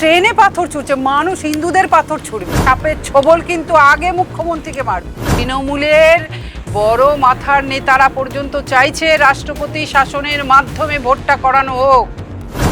ট্রেনে পাথর ছুটছে, মানুষ হিন্দুদের পাথর ছুড়বে। সাপের ছোবল কিন্তু আগে মুখ্যমন্ত্রীকে মারবে। তৃণমূলের বড় মাথার নেতারা পর্যন্ত চাইছে রাষ্ট্রপতি শাসনের মাধ্যমে ভোটটা করানো হোক।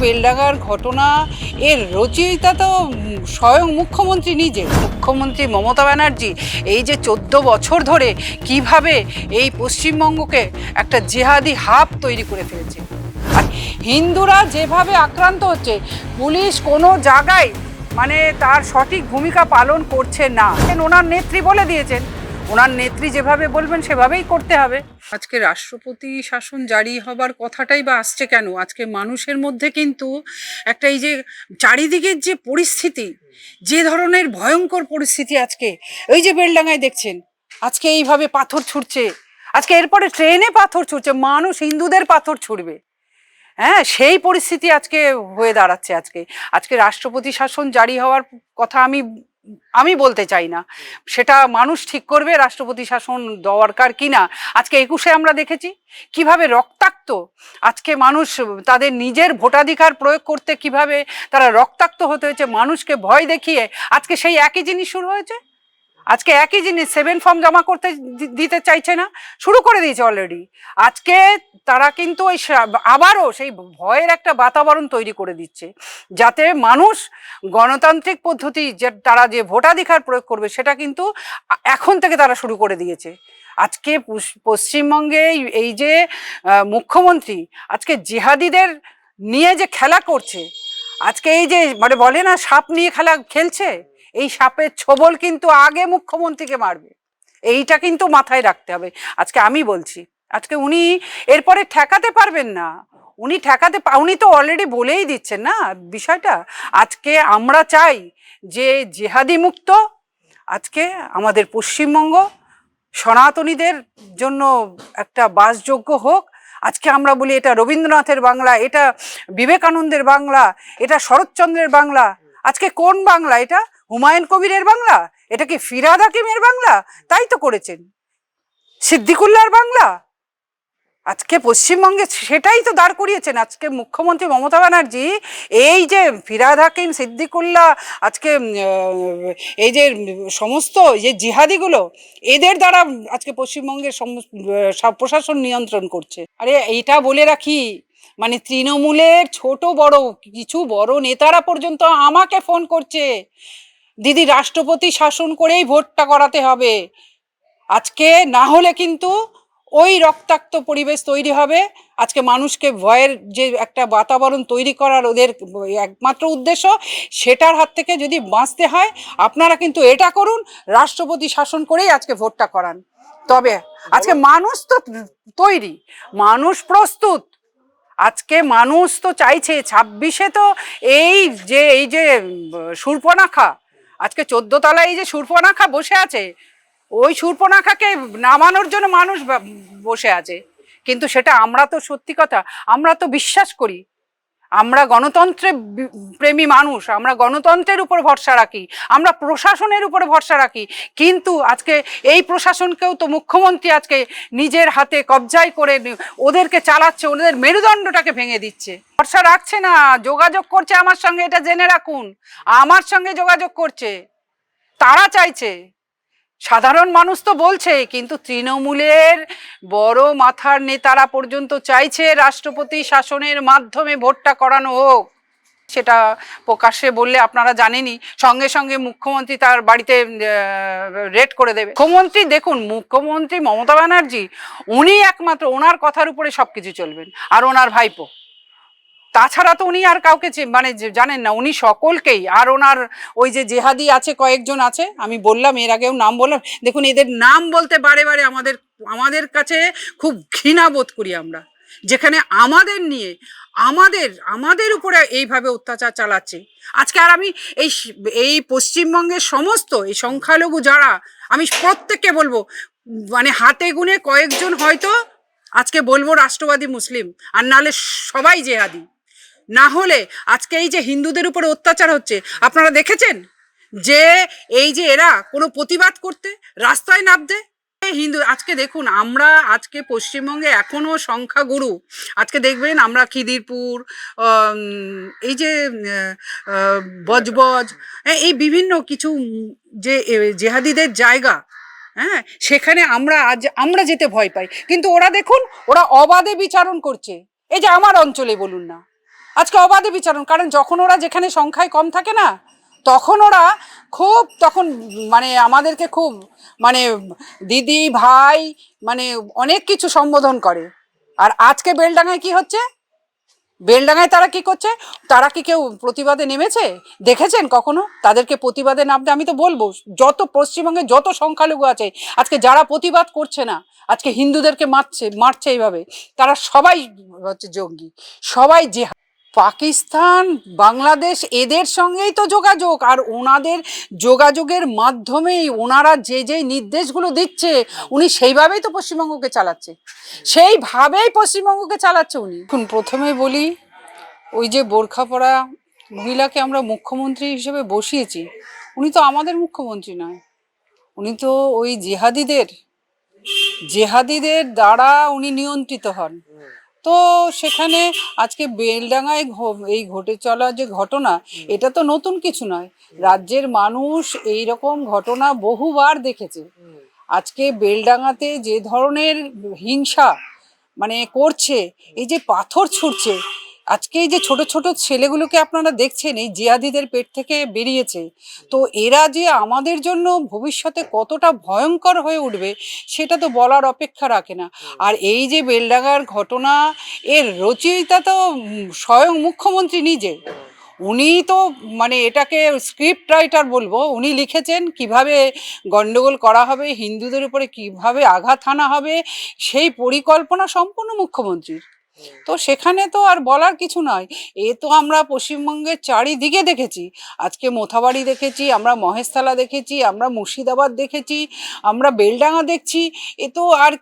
বেলডাঙ্গার ঘটনা এর রচয়িতা তো স্বয়ং মুখ্যমন্ত্রী নিজে। মুখ্যমন্ত্রী মমতা ব্যানার্জি এই যে 14 বছর ধরে কিভাবে এই পশ্চিমবঙ্গকে একটা জেহাদি হাব তৈরি করে ফেলেছে, আর হিন্দুরা যেভাবে আক্রান্ত হচ্ছে, পুলিশ কোনো জায়গায় মানে তার সঠিক ভূমিকা পালন করছে না। ওনার নেত্রী বলে দিয়েছেন, ওনার নেত্রী যেভাবে বলবেন সেভাবেই করতে হবে। আজকে রাষ্ট্রপতি শাসন জারি হবার কথাটাই বা আসছে কেন? আজকে মানুষের মধ্যে কিন্তু একটা এই যে চারিদিকের যে পরিস্থিতি, যে ধরনের ভয়ঙ্কর পরিস্থিতি, আজকে ওই যে বেলডাঙ্গায় দেখছেন আজকে এইভাবে পাথর ছুটছে, আজকে এরপরে ট্রেনে পাথর ছুটছে, মানুষ হিন্দুদের পাথর ছুটবে। হ্যাঁ, সেই পরিস্থিতি আজকে হয়ে দাঁড়াচ্ছে। আজকে রাষ্ট্রপতি শাসন জারি হওয়ার কথা আমি বলতে চাই না, সেটা মানুষ ঠিক করবে রাষ্ট্রপতি শাসন দরকার কিনা। আজকে 21-এ আমরা দেখেছি কিভাবে রক্তাক্ত আজকে মানুষ তাদের নিজের ভোটাধিকার প্রয়োগ করতে কিভাবে তারা রক্তাক্ত হতে হয়েছে, মানুষকে ভয় দেখিয়ে আজকে সেই একই জিনিস শুরু হয়েছে। আজকে একই জিনিস 7 ফর্ম জমা করতে দিতে চাইছে না, শুরু করে দিয়েছে অলরেডি। আজকে তারা কিন্তু ওই আবারও সেই ভয়ের একটা বাতাবরণ তৈরি করে দিচ্ছে, যাতে মানুষ গণতান্ত্রিক পদ্ধতি যে তারা যে ভোটাধিকার প্রয়োগ করবে সেটা কিন্তু এখন থেকে তারা শুরু করে দিয়েছে। আজকে পশ্চিমবঙ্গে এই যে মুখ্যমন্ত্রী আজকে জিহাদিদের নিয়ে যে খেলা করছে, আজকে এই যে মানে বলে না সাপ নিয়ে খেলছে, এই সাপের ছোবল কিন্তু আগে মুখ্যমন্ত্রীকে মারবে। এইটা কিন্তু মাথায় রাখতে হবে। আজকে আমি বলছি, আজকে উনি এরপরে ঠেকাতে পারবেন না। উনি তো অলরেডি বলেই দিচ্ছেন না বিষয়টা। আজকে আমরা চাই যে জেহাদি মুক্ত আজকে আমাদের পশ্চিমবঙ্গ সনাতনীদের জন্য একটা বাসযোগ্য হোক। আজকে আমরা বলি এটা রবীন্দ্রনাথের বাংলা, এটা বিবেকানন্দের বাংলা, এটা শরৎচন্দ্রের বাংলা। আজকে কোন বাংলা? এটা হুমায়ুন কবিরের বাংলা, এটা কি ফিরহাদ হাকিমের বাংলা? তাই তো করেছেন, সিদ্দিকুল্লাহর বাংলা। আজকে পশ্চিমবঙ্গে সেটাই তো দাঁড় করিয়েছেন আজকে মুখ্যমন্ত্রী মমতা ব্যানার্জি। এই যে ফিরহাদ হাকিম, সিদ্দিকুল্লাহ, আজকে এই যে সমস্ত যে জিহাদিগুলো, এদের দ্বারা আজকে পশ্চিমবঙ্গের প্রশাসন নিয়ন্ত্রণ করছে। আরে এইটা বলে রাখি, মানে তৃণমূলের ছোট বড় কিছু বড় নেতারা পর্যন্ত আমাকে ফোন করছে, দিদি রাষ্ট্রপতি শাসন করেই ভোটটা করাতে হবে। আজকে না হলে কিন্তু ওই রক্তাক্ত পরিবেশ তৈরি হবে। আজকে মানুষকে ভয়ের যে একটা বাতাবরণ তৈরি করার ওদের একমাত্র উদ্দেশ্য, সেটার হাত থেকে যদি বাঁচতে হয় আপনারা কিন্তু এটা করুন, রাষ্ট্রপতি শাসন করেই আজকে ভোটটা করান। তবে আজকে মানুষ তো তৈরি, মানুষ প্রস্তুত। আজকে মানুষ তো চাইছে 26-এ তো এই যে শূর্পণখা, আজকে 14 তলায় এই যে শূর্পণখা বসে আছে, ওই শূর্পণখাকে নামানোর জন্য মানুষ বসে আছে। কিন্তু সেটা আমরা তো সত্যি কথা, আমরা তো বিশ্বাস করি, আমরা গণতন্ত্রে প্রেমী মানুষ, আমরা গণতন্ত্রের উপর ভরসা রাখি, আমরা প্রশাসনের উপরে ভরসা রাখি। কিন্তু আজকে এই প্রশাসনকেও তো মুখ্যমন্ত্রী আজকে নিজের হাতে কবজায় করে ওদেরকে চালাচ্ছে, ওদের মেরুদণ্ডটাকে ভেঙে দিচ্ছে। ভরসা রাখছে না, যোগাযোগ করছে আমার সঙ্গে, এটা জেনে রাখুন, আমার সঙ্গে যোগাযোগ করছে। তারা চাইছে, সাধারণ মানুষ তো বলছে, কিন্তু তৃণমূলের বড় মাথার নেতারা পর্যন্ত চাইছে রাষ্ট্রপতি শাসনের মাধ্যমে ভোটটা করানো হোক। সেটা প্রকাশ্যে বললে আপনারা জানেনই, সঙ্গে সঙ্গে মুখ্যমন্ত্রী তার বাড়িতে রেড করে দেবে। মুখ্যমন্ত্রী দেখুন, মুখ্যমন্ত্রী মমতা ব্যানার্জি উনি একমাত্র, ওনার কথার উপরে সবকিছু চলবেন, আর ওনার ভাইপো। তাছাড়া তো উনি আর কাউকে মানে জানেন না, উনি সকলকেই। আর ওনার ওই যে জেহাদি আছে, কয়েকজন আছে, আমি বললাম এর আগেও নাম বললাম, দেখুন এদের নাম বলতে বারে বারে আমাদের কাছে খুব ঘৃণা বোধ করি আমরা, যেখানে আমাদের নিয়ে আমাদের উপরে এইভাবে অত্যাচার চালাচ্ছে। আজকে আর আমি এই পশ্চিমবঙ্গের সমস্ত এই সংখ্যালঘু যারা, আমি প্রত্যেককে বলবো, মানে হাতে গুনে কয়েকজন হয়তো আজকে বলবো রাষ্ট্রবাদী মুসলিম, আর নাহলে সবাই জেহাদি। না হলে আজকে এই যে হিন্দুদের উপরে অত্যাচার হচ্ছে, আপনারা দেখেছেন যে এই যে এরা কোনো প্রতিবাদ করতে রাস্তায় নামতে, হিন্দু আজকে দেখুন, আমরা আজকে পশ্চিমবঙ্গে এখনো সংখ্যাগুরু। আজকে দেখবেন আমরা খিদিরপুর, এই যে বজবজ, এই বিভিন্ন কিছু যে জেহাদিদের জায়গা, হ্যাঁ, সেখানে আমরা যেতে ভয় পাই, কিন্তু ওরা দেখুন, ওরা অবাধে বিচারণ করছে। এই যে আমার অঞ্চলে বলুন না, আজকে অবাধে বিচারণ, কারণ যখন ওরা যেখানে সংখ্যায় কম থাকে না, তখন ওরা তখন মানে আমাদেরকে খুব মানে দিদি ভাই মানে অনেক কিছু সম্বোধন করে। আর আজকে বেলডাঙায় কি হচ্ছে? বেলডাঙায় তারা কি করছে? তারা কি কেউ প্রতিবাদে নেমেছে? দেখেছেন কখনো তাদেরকে প্রতিবাদে নামতে? আমি তো বলবো, যত পশ্চিমবঙ্গে যত সংখ্যালঘু আছে, আজকে যারা প্রতিবাদ করছে না, আজকে হিন্দুদেরকে মারছে এইভাবে, তারা সবাই হচ্ছে জঙ্গি, সবাই যে পাকিস্তান বাংলাদেশ এদের সঙ্গেই তো যোগাযোগ, আর ওনাদের যোগাযোগের মাধ্যমেই ওনারা যে নির্দেশগুলো দিচ্ছে, উনি সেইভাবেই তো পশ্চিমবঙ্গকে চালাচ্ছে, সেইভাবেই পশ্চিমবঙ্গকে চালাচ্ছে উনি। এখন প্রথমে বলি, ওই যে বোরখা পরা মহিলাকে আমরা মুখ্যমন্ত্রী হিসেবে বসিয়েছি, উনি তো আমাদের মুখ্যমন্ত্রী নয়, উনি তো ওই জেহাদিদের দ্বারা উনি নিয়ন্ত্রিত হন। তো সেখানে আজকে বেলডাঙায় এই ঘটে চলা যে ঘটনা, এটা তো নতুন কিছু নয়, রাজ্যের মানুষ এই রকম ঘটনা বহুবার দেখেছে। আজকে বেলডাঙাতে যে ধরনের হিংসা মানে করছে, এই যে পাথর ছুঁড়ছে, আজকে এই যে ছোট ছোট ছেলেগুলোকে আপনারা দেখছেন, এই জিহাদিদের পেট থেকে বেরিয়েছে, তো এরা যে আমাদের জন্য ভবিষ্যতে কতটা ভয়ঙ্কর হয়ে উঠবে সেটা তো বলার অপেক্ষা রাখে না। আর এই যে বেলডাঙার ঘটনা, এর রচয়িতা তো স্বয়ং মুখ্যমন্ত্রী নিজে। উনি তো মানে এটাকে স্ক্রিপ্ট রাইটার বলবো, উনি লিখেছেন কিভাবে গন্ডগোল করা হবে, হিন্দুদের উপরে কিভাবে আঘাত হানা হবে, সেই পরিকল্পনা সম্পূর্ণ মুখ্যমন্ত্রীর। তো সেখানে তো আর বলার কিছু নয়। এ তো আমরা পশ্চিমবঙ্গের চারিদিকে দেখেছি, আজকে মোথাবাড়ি দেখেছি, আমরা মহেশতলা দেখেছি, আমরা মুর্শিদাবাদ দেখেছি, আমরা বেলডাঙা দেখছি। এ তো আর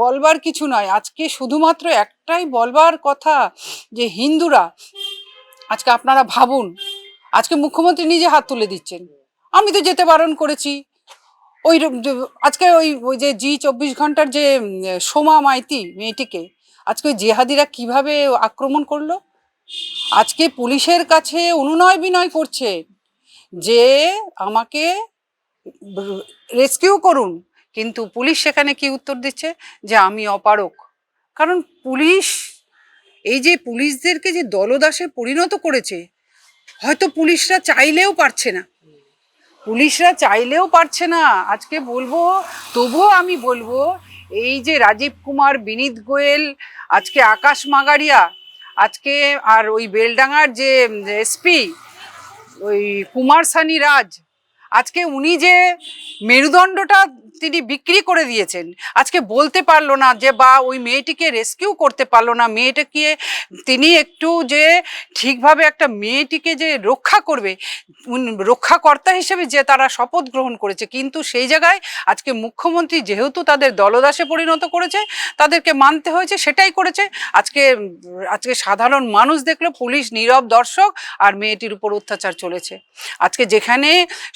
বলবার কিছু নয়। আজকে শুধুমাত্র একটাই বলবার কথা, যে হিন্দুরা আজকে আপনারা ভাবুন, আজকে মুখ্যমন্ত্রী নিজে হাত তুলে দিচ্ছেন। আমি তো যেতে বারণ করেছি। ওই আজকে ওই যে জি 24 ঘন্টার যে সোমা মাইতি মেয়েটিকে আজকে ওই জেহাদিরা কিভাবে আক্রমণ করলো, আজকে পুলিশের কাছে অনুনয় বিনয় করছে যে আমাকে রেস্কিউ করুন, কিন্তু পুলিশ সেখানে কি উত্তর দিচ্ছে? যে আমি অপারক। কারণ পুলিশ, এই যে পুলিশদেরকে যে দলদাসে পরিণত করেছে, হয়তো পুলিশরা চাইলেও পারছে না, আজকে বলবো, তবুও আমি বলবো, এই যে রাজীব কুমার, বিনীত গোয়েল, আজকে আকাশ মাগারিয়া, আজকে আর ওই বেলডাঙার যে এসপি ওই কুমার সানি রাজ, আজকে উনি যে মেরুদণ্ডটা তিনি বিক্রি করে দিয়েছেন, আজকে বলতে পারলো না যে, বা ওই মেয়েটিকে রেস্কিউ করতে পারলো না, মেয়েটাকে তিনি একটু যে ঠিকভাবে একটা মেয়েটিকে যে রক্ষা করবে, রক্ষাকর্তা হিসেবে যে তারা শপথ গ্রহণ করেছে, কিন্তু সেই জায়গায় আজকে মুখ্যমন্ত্রী যেহেতু তাদের দলদাসে পরিণত করেছে, তাদেরকে মানতে হয়েছে, সেটাই করেছে। আজকে সাধারণ মানুষ দেখলো পুলিশ নীরব দর্শক, আর মেয়েটির উপর অত্যাচার চলেছে। আজকে যেখানে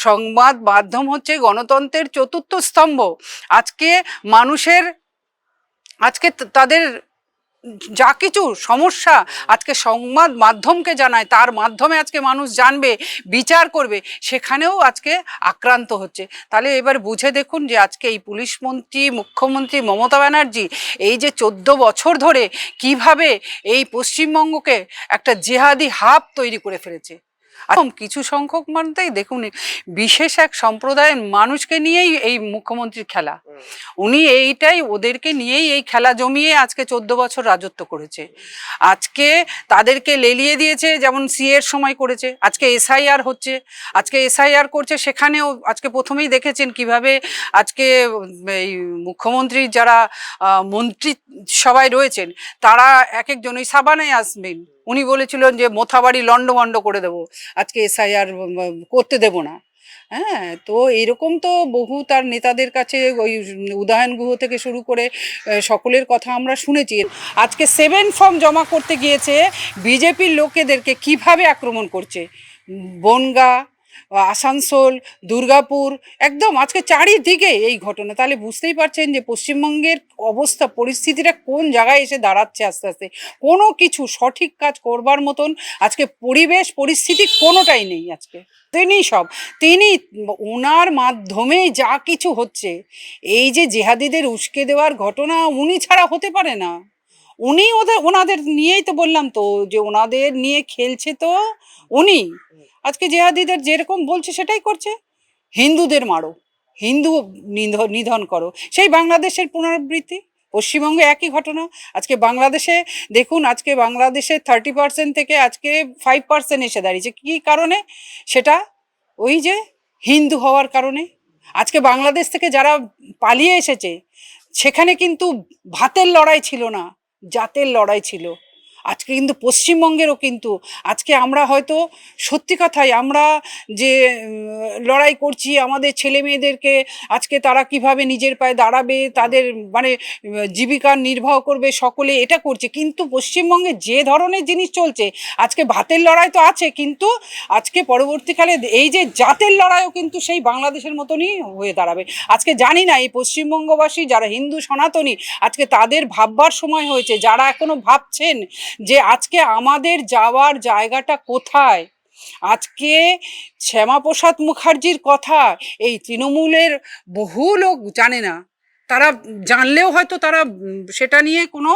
সংবাদ মাধ্যম হচ্ছে গণতন্ত্রের চতুর্থ স্তম্ভ, আজকে মানুষের আজকে তাদের যা কিছু সমস্যা আজকে সংবাদ মাধ্যমকে জানায়, তার মাধ্যমে আজকে মানুষ জানবে, বিচার করবে, সেখানেও আজকে আক্রান্ত হচ্ছে। তাহলে এবার বুঝে দেখুন যে আজকে এই পুলিশ মন্ত্রী, মুখ্যমন্ত্রী মমতা ব্যানার্জি এই যে 14 বছর ধরে কিভাবে এই পশ্চিমবঙ্গকে একটা জেহাদি হাব তৈরি করে ফেলেছে। কিছু সংখ্যক মানুষই দেখুন, বিশেষ এক সম্প্রদায়ের মানুষকে নিয়েই এই মুখ্যমন্ত্রীর খেলা, উনি ওদেরকে নিয়েই এই খেলা জমিয়ে আজকে 14 বছর রাজত্ব করেছে। আজকে তাদেরকে লেলিয়ে দিয়েছে, যেমন সিএর সময় করেছে, আজকে এসআইআর হচ্ছে, আজকে এসআইআর করছে, সেখানেও আজকে প্রথমেই দেখেছেন কিভাবে আজকে এই মুখ্যমন্ত্রীর যারা মন্ত্রী সবাই রয়েছেন, তারা এক একজন, ওই সাবানায় আসবেন, উনি বলেছিলেন যে মোথাবাড়ি লন্ডভন্ড করে দেবো, আজকে এসআইআর করতে দেব না। হ্যাঁ, তো এইরকম তো বহু তার নেতাদের কাছে, ওই উদয়ন গুহ থেকে শুরু করে সকলের কথা আমরা শুনেছি। আজকে 7 ফর্ম জমা করতে গিয়েছে বিজেপির লোকেদেরকে কিভাবে আক্রমণ করছে, বনগা, আসানসোল, দুর্গাপুর, একদম আজকে চারিদিকে এই ঘটনা। তাহলে বুঝতেই পারছেন যে পশ্চিমবঙ্গের অবস্থা, পরিস্থিতিটা কোন জায়গায় এসে দাঁড়াচ্ছে আস্তে আস্তে। কোনো কিছু সঠিক কাজ করবার মতন আজকে পরিবেশ পরিস্থিতি কোনোটাই নেই আজকে। তিনি ওনার মাধ্যমেই যা কিছু হচ্ছে, এই যে জেহাদিদের উস্কে দেওয়ার ঘটনা উনি ছাড়া হতে পারে না। উনি ওনাদের নিয়েই তো বললাম তো যে ওনাদের নিয়ে খেলছে তো উনি। আজকে জেহাদিদের যেরকম বলছে সেটাই করছে, হিন্দুদের মারো, হিন্দু নিধন করো, সেই বাংলাদেশের পুনরাবৃত্তি। পশ্চিমবঙ্গে একই ঘটনা। আজকে বাংলাদেশে দেখুন, আজকে বাংলাদেশে 30% থেকে আজকে 5% এসে দাঁড়িয়েছে। কী কারণে? সেটা ওই যে হিন্দু হওয়ার কারণে। আজকে বাংলাদেশ থেকে যারা পালিয়ে এসেছে, সেখানে কিন্তু ভাতের লড়াই ছিল না, জাতের লড়াই ছিল। আজকে কিন্তু পশ্চিমবঙ্গেরও কিন্তু আজকে আমরা হয়তো সত্যি কথাই আমরা যে লড়াই করছি আমাদের ছেলে মেয়েদেরকে, আজকে তারা কিভাবে নিজের পায়ে দাঁড়াবে, তাদের মানে জীবিকা নির্বাহ করবে, সকলে এটা করছে। কিন্তু পশ্চিমবঙ্গে যে ধরনের জিনিস চলছে, আজকে ভাতের লড়াই তো আছে, কিন্তু আজকে পরবর্তীকালে এই যে জাতের লড়াইও কিন্তু সেই বাংলাদেশের মতনই হয়ে দাঁড়াবে। আজকে জানি না এই পশ্চিমবঙ্গবাসী যারা হিন্দু সনাতনী, আজকে তাদের ভাববার সময় হয়েছে, যারা এখনো ভাবছেন যে আজকে আমাদের যাওয়ার জায়গাটা কোথায়। আজকে শ্যামাপ্রসাদ মুখার্জির কথা এই তৃণমূলের বহু লোক জানে না। তারা জানলেও হয়তো তারা সেটা নিয়ে কোনো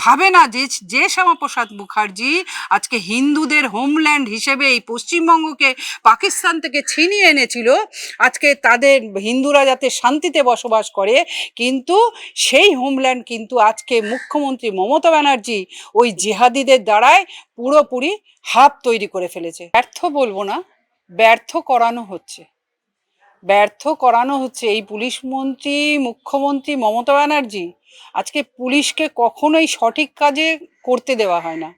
ভাবে না যে যে শ্যামাপ্রসাদ মুখার্জি আজকে হিন্দুদের হোমল্যান্ড হিসেবে এই পশ্চিমবঙ্গকে পাকিস্তান থেকে ছিনিয়ে এনেছিল, আজকে তাদের হিন্দুরা যাতে শান্তিতে বসবাস করে, কিন্তু সেই হোমল্যান্ড কিন্তু আজকে মুখ্যমন্ত্রী মমতা ব্যানার্জি ওই জিহাদিদের দ্বারাই পুরোপুরি হাব তৈরি করে ফেলেছে। ব্যর্থ বলবো না, ব্যর্থ করানো হচ্ছে, ব্যর্থ করানো হচ্ছে। এই পুলিশ মন্ত্রী মুখ্যমন্ত্রী মমতা ব্যানার্জি আজকে পুলিশকে কখনোই সঠিক কাজে করতে দেওয়া হয় না।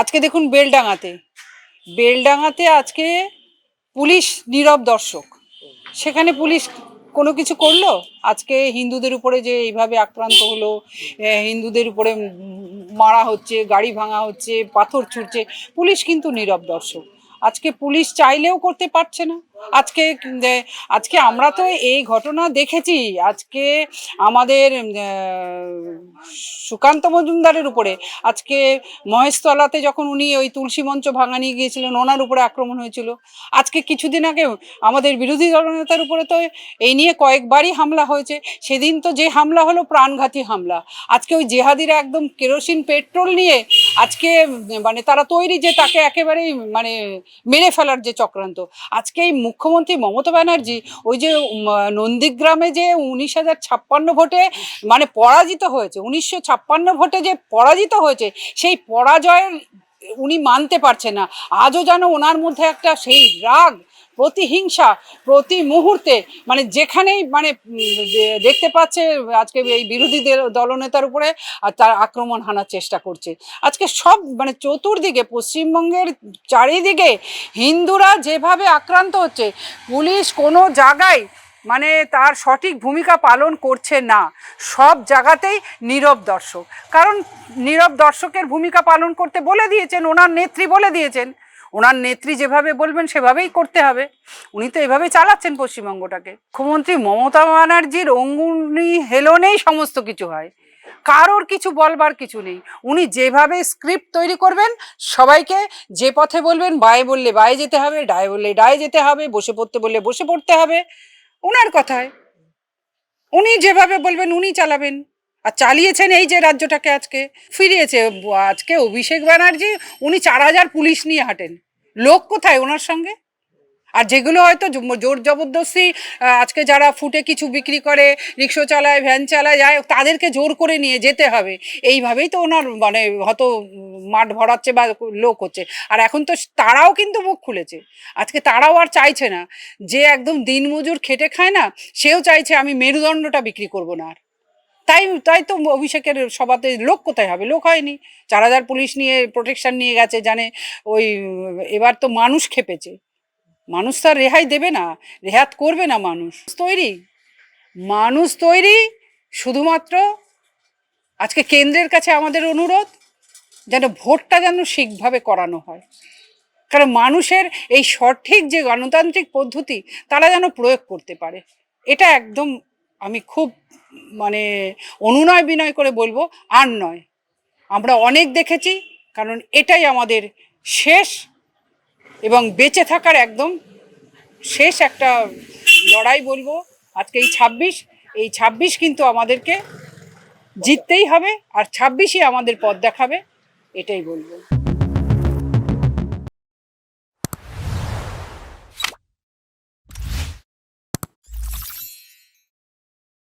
আজকে দেখুন বেলডাঙাতে আজকে পুলিশ নীরব দর্শক, সেখানে পুলিশ কোনো কিছু করলো? আজকে হিন্দুদের উপরে যে এইভাবে আক্রান্ত হলো, হিন্দুদের উপরে মারা হচ্ছে, গাড়ি ভাঙা হচ্ছে, পাথর ছুটছে, পুলিশ কিন্তু নীরব দর্শক। আজকে পুলিশ চাইলেও করতে পারছে না। আজকে আজকে আমরা তো এই ঘটনা দেখেছি। আজকে আমাদের সুকান্ত মজুমদারের উপরে আজকে মহেশতলাতে যখন উনি ওই তুলসী মঞ্চ ভাঙা নিয়ে গিয়েছিলেন, ওনার উপরে আক্রমণ হয়েছিল। আজকে কিছুদিন আগে আমাদের বিরোধী দলনেতার উপরে তো এই নিয়ে কয়েকবারই হামলা হয়েছে। সেদিন তো যে হামলা হলো প্রাণঘাতী হামলা। আজকে ওই জেহাদিরা একদম কেরোসিন পেট্রোল নিয়ে আজকে মানে তারা তৈরি যে তাকে একেবারেই মানে মেরে ফেলার যে চক্রান্ত। আজকে এই মুখ্যমন্ত্রী মমতা ব্যানার্জি ওই যে নন্দীগ্রামে যে 19,056 ভোটে মানে পরাজিত হয়েছে, 1956 ভোটে যে পরাজিত হয়েছে, সেই পরাজয়ের উনি মানতে পারছেন না। আজও যেন ওনার মধ্যে একটা সেই রাগ, প্রতিহিংসা প্রতি মুহূর্তে মানে যেখানেই মানে দেখতে পাচ্ছে আজকে এই বিরোধী দলনেতার উপরে আর তার আক্রমণ হানার চেষ্টা করছে। আজকে সব মানে চতুর্দিকে পশ্চিমবঙ্গের চারিদিকে হিন্দুরা যেভাবে আক্রান্ত হচ্ছে, পুলিশ কোনো জায়গায় মানে তার সঠিক ভূমিকা পালন করছে না, সব জায়গাতেই নীরব দর্শক। কারণ নীরব দর্শকের ভূমিকা পালন করতে বলে দিয়েছেন, ওনার নেত্রী বলে দিয়েছেন, ওনার নেত্রী যেভাবে বলবেন সেভাবেই করতে হবে। উনি তো এভাবে চালাচ্ছেন পশ্চিমবঙ্গটাকে। মুখ্যমন্ত্রী মমতা ব্যানার্জির অঙ্গুলি হেলনেই সমস্ত কিছু হয়, কারোর কিছু বলবার কিছু নেই। উনি যেভাবে স্ক্রিপ্ট তৈরি করবেন, সবাইকে যে পথে বলবেন, বায়ে বললে বায়ে যেতে হবে, ডায়ে বললে ডায়ে যেতে হবে, বসে পড়তে বললে বসে পড়তে হবে, ওনার কথায় উনি যেভাবে বলবেন উনি চালাবেন। আর চালিয়েছেন এই যে রাজ্যটাকে আজকে ফিরিয়েছে। আজকে অভিষেক ব্যানার্জি উনি 4,000 পুলিশ নিয়ে হাঁটেন, লোক কোথায় ওনার সঙ্গে? আর যেগুলো হয়তো জোর জবরদস্তি আজকে যারা ফুটে কিছু বিক্রি করে, রিক্সা চালায়, ভ্যান চালায়, যায়, তাদেরকে জোর করে নিয়ে যেতে হবে, এইভাবেই তো ওনার মানে হয়তো মাঠ ভরাচ্ছে বা লোক হচ্ছে। আর এখন তো তারাও কিন্তু মুখ খুলেছে, আজকে তারাও আর চাইছে না যে একদম দিনমজুর খেটে খায় না, সেও চাইছে আমি মেরুদণ্ডটা বিক্রি করবো না আর। তাই তাই তো অভিষেকের সভাতে লোক কোথায় হবে? লোক হয়নি। 4,000 পুলিশ নিয়ে প্রোটেকশন নিয়ে গেছে, জানে ওই এবার তো মানুষ খেপেছে, মানুষ তো আর রেহাই দেবে না, রেহাত করবে না। মানুষ তৈরি শুধুমাত্র আজকে কেন্দ্রের কাছে আমাদের অনুরোধ যেন ভোটটা যেন ঠিকভাবে করানো হয়, কারণ মানুষের এই সঠিক যে গণতান্ত্রিক পদ্ধতি তারা যেন প্রয়োগ করতে পারে, এটা একদম আমি খুব মানে অনুনয় বিনয় করে বলবো, আর নয়। আমরা অনেক দেখেছি, কারণ এটাই আমাদের শেষ এবং বেঁচে থাকার একদম শেষ একটা লড়াই বলবো। আজকে এই ২৬ কিন্তু আমাদেরকে জিততেই হবে, আর ২৬ই আমাদের পথ দেখাবে, এটাই বলবো।